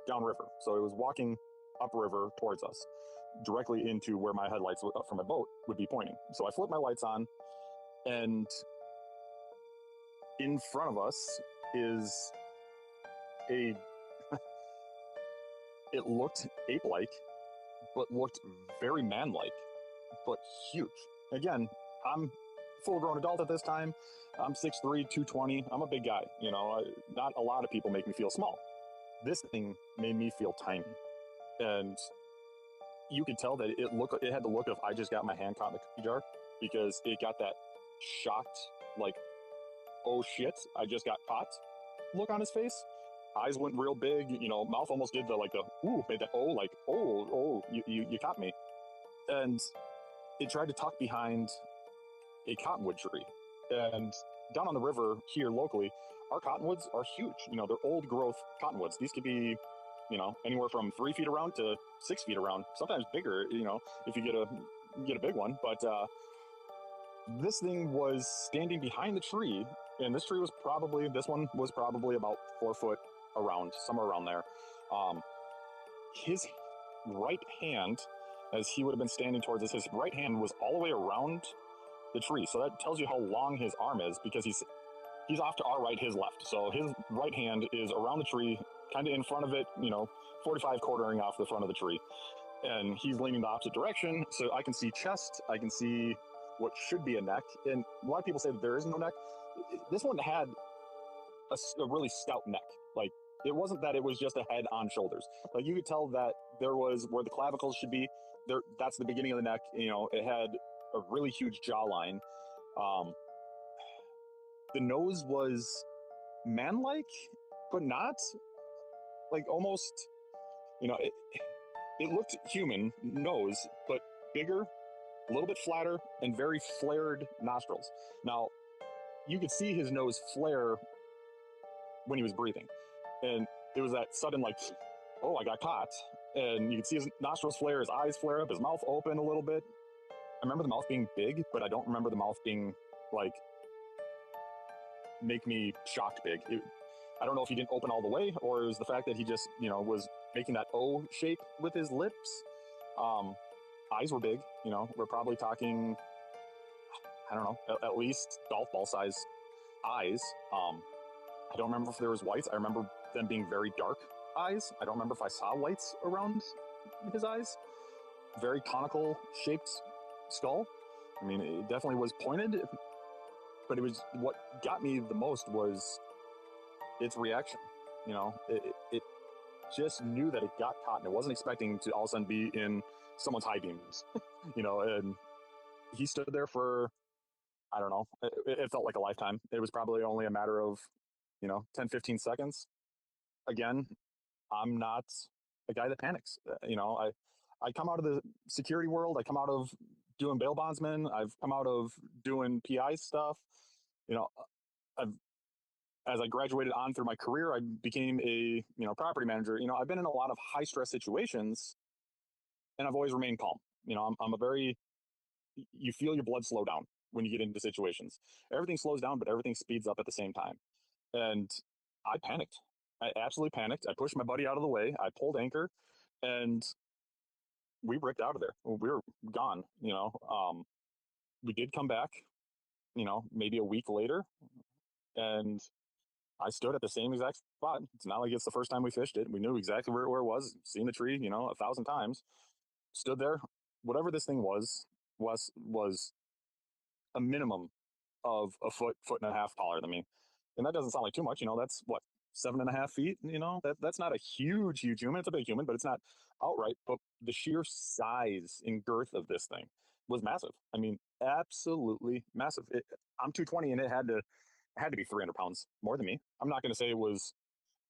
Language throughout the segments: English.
downriver. So it was walking upriver towards us, directly into where my headlights from my boat would be pointing. So I flipped my lights on, and in front of us is a. It looked ape-like, but looked very man-like, but huge. Again, I'm full-grown adult at this time. I'm 6'3", 220. I'm a big guy. Not a lot of people make me feel small. This thing made me feel tiny, and you could tell that it had the look of I just got my hand caught in a cookie jar, because it got that shocked, like, oh shit, I just got caught look on his face. Eyes went real big, mouth almost did the ooh, made that oh, like, oh, you caught me. And it tried to tuck behind a cottonwood tree. And down on the river here locally, our cottonwoods are huge. They're old growth cottonwoods. These could be, anywhere from 3 feet around to 6 feet around, sometimes bigger, if you get a big one. But this thing was standing behind the tree, and this one was probably about 4 foot around, somewhere around there. His right hand, as he would have been standing towards us, his right hand was all the way around the tree. So that tells you how long his arm is, because he's off to our right, his left. So his right hand is around the tree, kind of in front of it, 45 quartering off the front of the tree. And he's leaning the opposite direction, so I can see chest, I can see what should be a neck. And a lot of people say that there is no neck. This one had a really stout neck. Like, it wasn't that it was just a head on shoulders. Like, you could tell that there was where the clavicles should be. There, that's the beginning of the neck. It had a really huge jawline. The nose was man-like, but not like almost. It looked human nose, but bigger, a little bit flatter, and very flared nostrils. Now, you could see his nose flare when he was breathing, and it was that sudden, like, oh, I got caught. And you could see his nostrils flare, his eyes flare up, his mouth open a little bit. I remember the mouth being big, but I don't remember the mouth being like make me shocked big. I don't know if he didn't open all the way, or it was the fact that he just was making that O shape with his lips. Eyes were big. We're probably talking, I don't know, at least golf ball size eyes. I don't remember if there was whites. I remember them being very dark eyes. I don't remember if I saw whites around his eyes. Very conical shaped skull. I mean, it definitely was pointed, but it was, what got me the most was its reaction. It just knew that it got caught, and it wasn't expecting to all of a sudden be in someone's high beams. And he stood there for, I don't know, it felt like a lifetime. It was probably only a matter of 10, 15 seconds. Again, I'm not a guy that panics. I come out of the security world. I come out of doing bail bondsman. I've come out of doing PI stuff. I've As I graduated on through my career, I became a property manager. I've been in a lot of high stress situations, and I've always remained calm. I'm a very, you feel your blood slow down when you get into situations. Everything slows down, but everything speeds up at the same time. And I panicked. I absolutely panicked. I pushed my buddy out of the way. I pulled anchor, and we ripped out of there. We were gone. We did come back, maybe a week later, and I stood at the same exact spot. It's not like it's the first time we fished it. We knew exactly where it was, seen the tree, 1,000 times. Stood there. Whatever this thing was a minimum of a foot and a half taller than me. And that doesn't sound like too much. That's what, 7.5 feet. That's not a huge human. It's a big human, but it's not outright. But the sheer size and girth of this thing was massive. I mean, absolutely massive. I'm 220, and it had to be 300 pounds more than me. I'm not going to say it was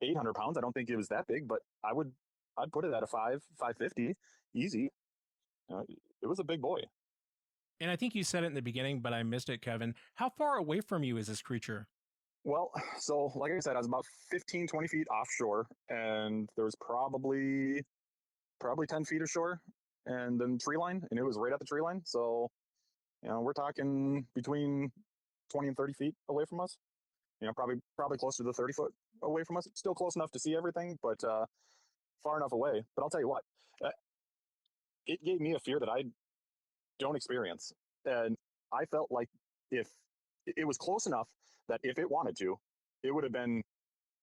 800 pounds. I don't think it was that big, but I'd put it at a 550 easy. It was a big boy. And I think you said it in the beginning, but I missed it, Kevin. How far away from you is this creature? Well, so like I said, I was about 15, 20 feet offshore, and there was probably 10 feet ashore, and then tree line, and it was right at the tree line. So, we're talking between 20 and 30 feet away from us. Probably closer to the 30 foot away from us. It's still close enough to see everything, but far enough away. But I'll tell you what, uh, it gave me a fear that I don't experience. And I felt like if it was close enough that if it wanted to, it would have been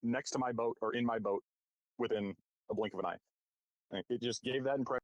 next to my boat or in my boat within a blink of an eye. It just gave that impression